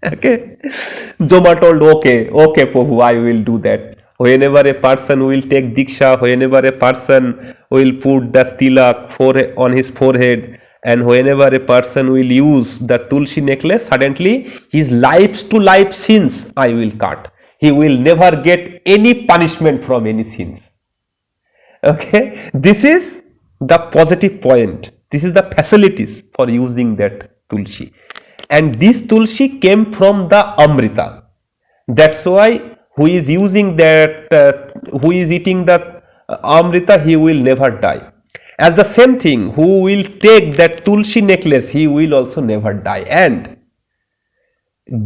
Okay, Joma told, okay, Prabhu, I will do that. Whenever a person will take diksha, whenever a person will put the tilak on his forehead, and whenever a person will use the Tulsi necklace, suddenly his lives to life sins I will cut. He will never get any punishment from any sins. Okay, this is the positive point. This is the facilities for using that Tulsi. And this Tulsi came from the Amrita. That's why who is using that, who is eating that Amrita, he will never die. As the same thing, who will take that Tulsi necklace, he will also never die. And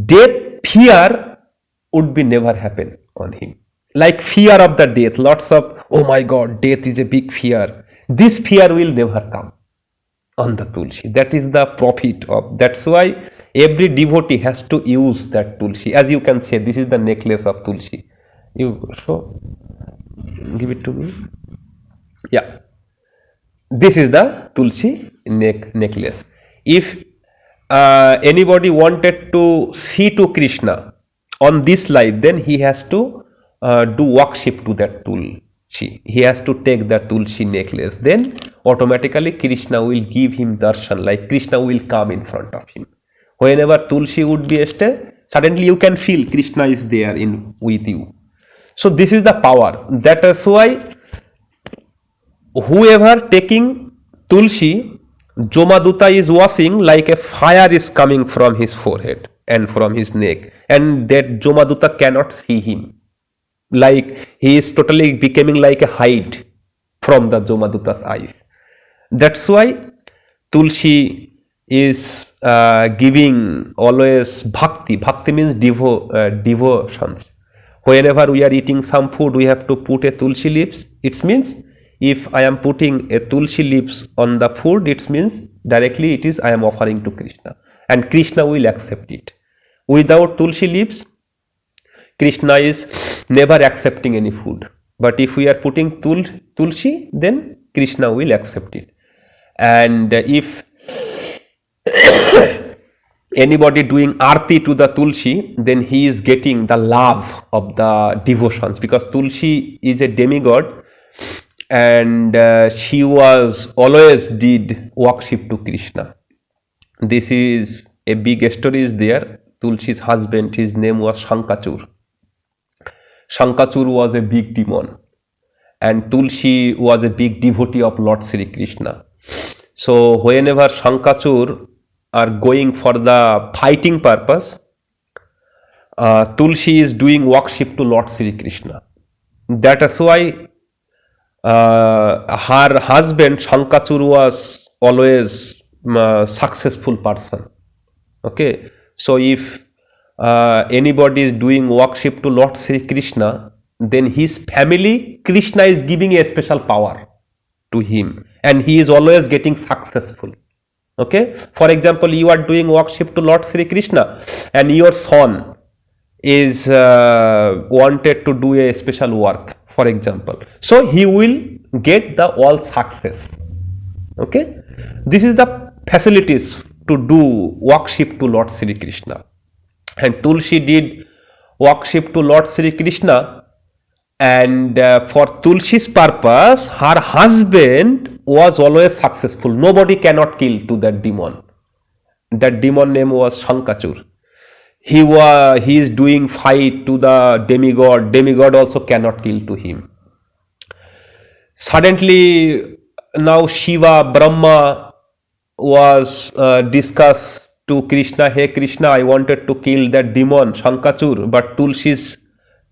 death fear would be never happen on him. Like fear of the death, lots of, oh my God, death is a big fear. This fear will never come on the Tulsi. That is the profit of. That's why every devotee has to use that Tulsi. As you can say, this is the necklace of Tulsi. You show, give it to me. Yeah, this is the Tulsi necklace. If anybody wanted to see to Krishna on this life, then he has to do worship to that Tulsi. He has to take the Tulsi necklace. Then automatically Krishna will give him darshan, like Krishna will come in front of him. Whenever Tulsi would be stay, suddenly you can feel Krishna is there in with you. So this is the power. That is why whoever taking Tulsi, Jomaduta is washing, like a fire is coming from his forehead and from his neck, and that Jomaduta cannot see him. Like he is totally becoming like a hide from the Jomaduta's eyes. That's why Tulsi is giving always bhakti. Bhakti means devotions. Whenever we are eating some food, we have to put a Tulsi leaves. It means if I am putting a Tulsi leaves on the food, it means directly it is I am offering to Krishna, and Krishna will accept it. Without Tulsi leaves, Krishna is never accepting any food. But if we are putting Tulsi, then Krishna will accept it. And if anybody doing arti to the Tulsi, then he is getting the love of the devotions, because Tulsi is a demigod, and she was always did worship to Krishna. This is a big story is there. Tulsi's husband, his name was Shankachur. Shankachur was a big demon, and Tulsi was a big devotee of Lord Sri Krishna. So whenever Shankachur are going for the fighting purpose, Tulsi is doing worship to Lord Sri Krishna. That is why her husband Shankachur was always successful person. Okay, so if anybody is doing worship to Lord Sri Krishna, then his family, Krishna is giving a special power to him, and he is always getting successful. Okay, for example, you are doing worship to Lord Sri Krishna, and your son is wanted to do a special work, for example, so he will get the all success. Okay, this is the facilities to do worship to Lord Sri Krishna. And Tulsi did worship to Lord Sri Krishna And for Tulsi's purpose, her husband was always successful. Nobody cannot kill to that demon. That demon name was Shankachur. He is doing fight to the demigod. Demigod also cannot kill to him. Suddenly, now Shiva, Brahma was discussed to Krishna, hey Krishna, I wanted to kill that demon Shankachur, but Tulsi's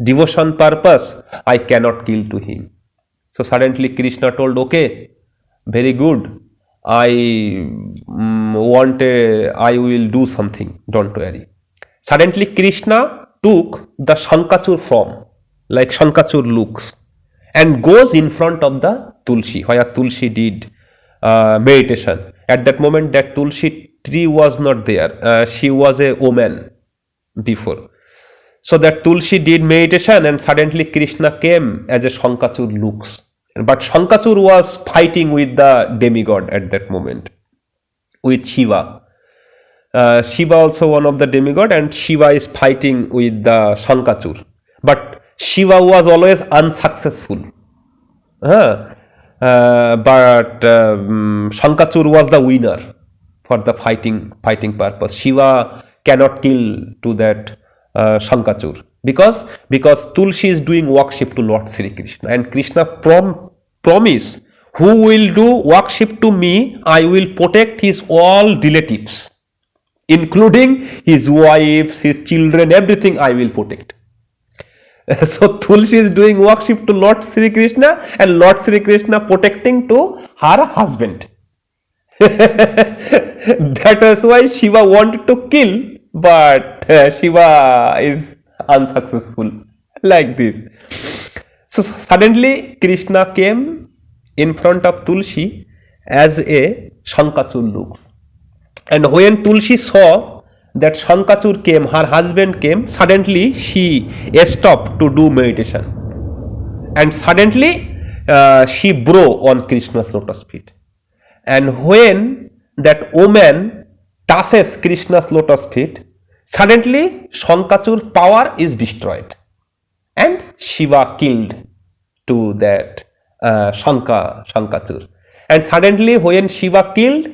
devotion purpose, I cannot kill to him. So suddenly Krishna told, okay, very good, I I will do something, don't worry. Suddenly Krishna took the Shankachur form, like Shankachur looks, and goes in front of the Tulsi, where Tulsi did meditation. At that moment, that Tulsi tree was not there. She was a woman before. So that Tulsi did meditation, and suddenly Krishna came as a Shankachur looks. But Shankachur was fighting with the demigod at that moment, with Shiva. Shiva also one of the demigod, and Shiva is fighting with the Shankachur. But Shiva was always unsuccessful. But Shankachur was the winner for the fighting purpose. Shiva cannot kill to that Shankachur because Tulsi is doing worship to Lord Sri Krishna, and Krishna promise, who will do worship to me, I will protect his all relatives, including his wives, his children, everything I will protect. So Tulsi is doing worship to Lord Sri Krishna, and Lord Sri Krishna protecting to her husband. That is why Shiva wanted to kill, but Shiva is unsuccessful, like this. So suddenly Krishna came in front of Tulsi as a Shankachur looks. And when Tulsi saw that Shankachur came, her husband came, suddenly she stopped to do meditation. And suddenly she broke on Krishna's lotus feet. And when that woman touches Krishna's lotus feet, suddenly Shankachur power is destroyed. And Shiva killed to that Shankachur. And suddenly when Shiva killed,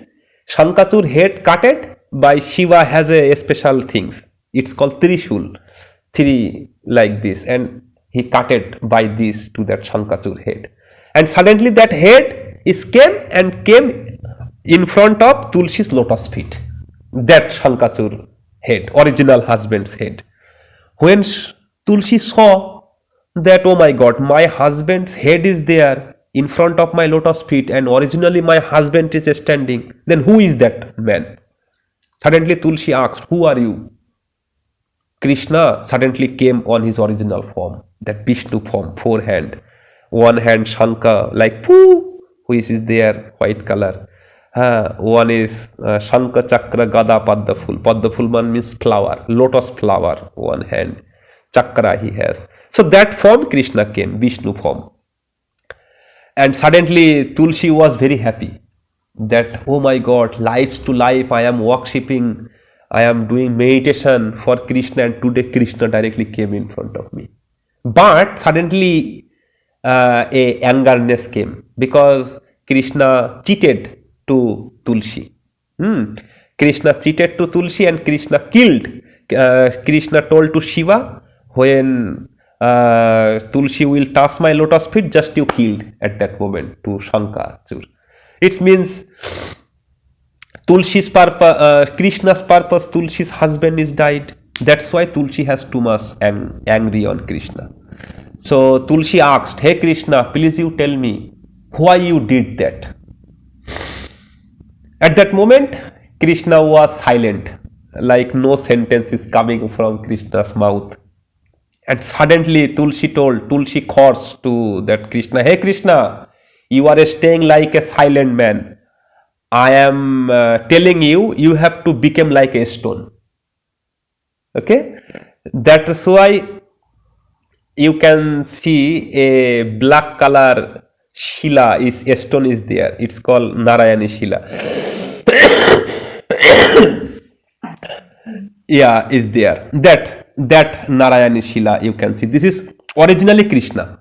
Shankachur head cutted by Shiva has a special things. It's called Trishul, three like this, and he cutted by this to that Shankachur head. And suddenly that head is came in front of Tulsi's lotus feet. That Shankachur head, original husband's head. When Tulsi saw that, oh my God, my husband's head is there in front of my lotus feet, and originally my husband is standing, then who is that man? Suddenly Tulsi asked, who are you? Krishna suddenly came on his original form, that Vishnu form, four hand, one hand Shankha, like poo, which is there, white color. One is Shankha Chakra Gada Padma Phul. Padma Phul means flower, lotus flower, one hand. Chakra he has. So that form Krishna came, Vishnu form. And suddenly Tulsi was very happy that, oh my God, lives to life, I am worshipping, I am doing meditation for Krishna, and today Krishna directly came in front of me. But suddenly a angerness came because Krishna cheated to Tulsi. Krishna cheated to Tulsi, and Krishna killed. Krishna told to Shiva, when Tulsi will touch my lotus feet, just you killed at that moment to Shankachur. It means Tulsi's purpose, Krishna's purpose, Tulsi's husband is died. That's why Tulsi has too much angry on Krishna. So Tulsi asked, hey Krishna, please you tell me why you did that. At that moment, Krishna was silent, like no sentence is coming from Krishna's mouth. And suddenly Tulsi cursed to that Krishna, hey Krishna, you are staying like a silent man. I am telling you, you have to become like a stone. Okay? That is why you can see a black color Shila, a stone is there. It's called Narayani Shila. Yeah, is there. That Narayani Shila you can see. This is originally Krishna.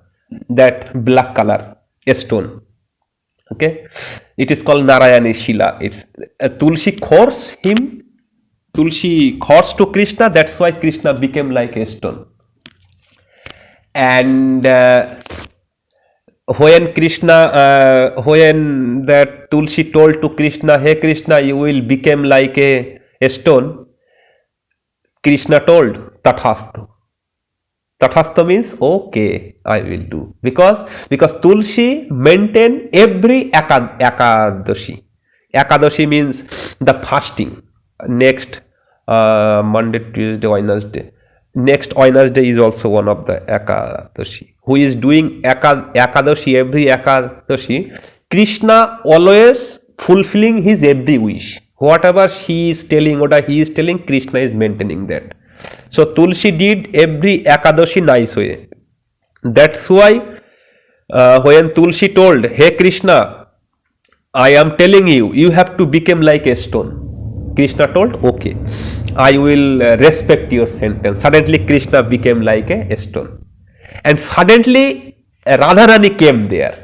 that black color stone. Okay, it is called Narayani Shila. It's Tulsi course him. Tulsi course to Krishna. That's why Krishna became like a stone. And when that Tulsi told to Krishna, "Hey Krishna, you will become like a stone," Krishna told, "Tathastu." Tathastu means okay, I will do, because Tulsi maintain every Ekadashi. Ekadashi means the fasting. Next Monday, Tuesday, Wednesday. Next Wednesday is also one of the Ekadashi. Who is doing Ekadashi, every Ekadashi, Krishna always fulfilling his every wish. Whatever she is telling, whatever he is telling, Krishna is maintaining that. So Tulsi did every Ekadashi nice way. That's why when Tulsi told, "Hey Krishna, I am telling you, you have to become like a stone." Krishna told, "Okay, I will respect your sentence." Suddenly Krishna became like a stone. And suddenly Radharani came there.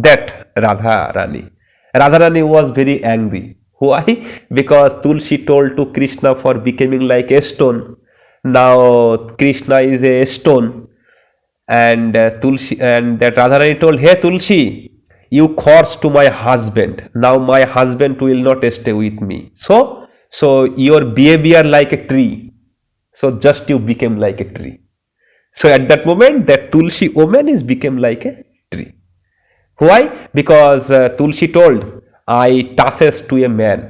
That Radharani was very angry. Why? Because Tulsi told to Krishna for becoming like a stone. Now Krishna is a stone, and Tulsi and that Radharani told, "Hey Tulsi, you curse to my husband. Now my husband will not stay with me. So your behavior like a tree. So just you became like a tree." So at that moment, that Tulsi woman is became like a tree. Why? Because Tulsi told, "I touches to a man,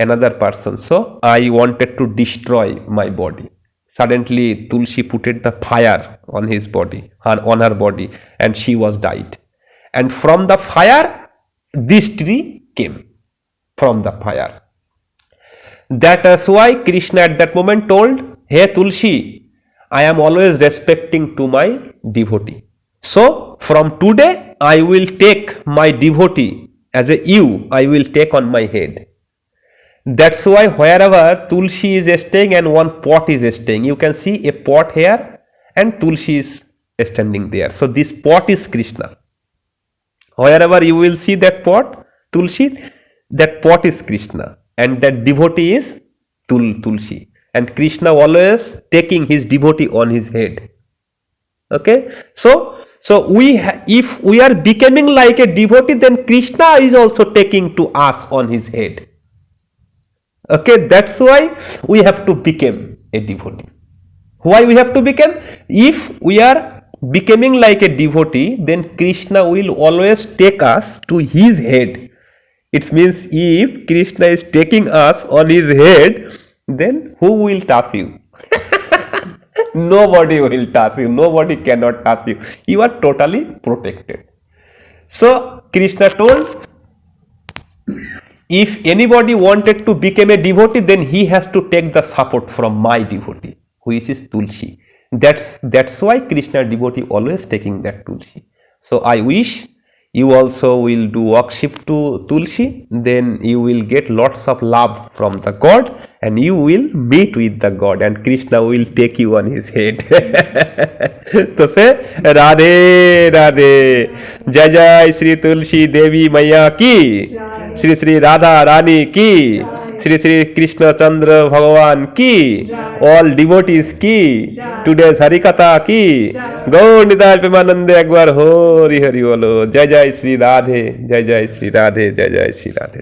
another person. So I wanted to destroy my body." Suddenly Tulsi put the fire on his body, on her body, and she was died. And from the fire, this tree came from the fire. That is why Krishna at that moment told, "Hey Tulsi, I am always respecting to my devotee. So from today, I will take my devotee as a you, I will take on my head." That's why wherever Tulsi is staying and one pot is staying, you can see a pot here and Tulsi is standing there. So this pot is Krishna. Wherever you will see that pot, Tulsi, that pot is Krishna, and that devotee is Tulsi. And Krishna always taking his devotee on his head. Okay, so if we are becoming like a devotee, then Krishna is also taking to us on his head. Okay, that's why we have to become a devotee. Why we have to become? If we are becoming like a devotee, then Krishna will always take us to his head. It means if Krishna is taking us on his head, then who will touch you? Nobody will touch you. Nobody cannot touch you. You are totally protected. So Krishna told, if anybody wanted to become a devotee, then he has to take the support from my devotee, which is Tulsi. That's why Krishna devotee always taking that Tulsi. So I wish you also will do worship to Tulsi, then you will get lots of love from the God, and you will meet with the God, and Krishna will take you on his head. तो से राधे राधे, जय जय श्री तुलसी देवी मैया की, श्री श्री राधा रानी की, श्री श्री कृष्ण चंद्र भगवान की, all devotees की, टुडेज हरिकथा की, गौर निताय प्रेमानंद। एक बार हरि हरि बोलो। जय जय श्री राधे, जय जय श्री राधे, जय जय श्री राधे।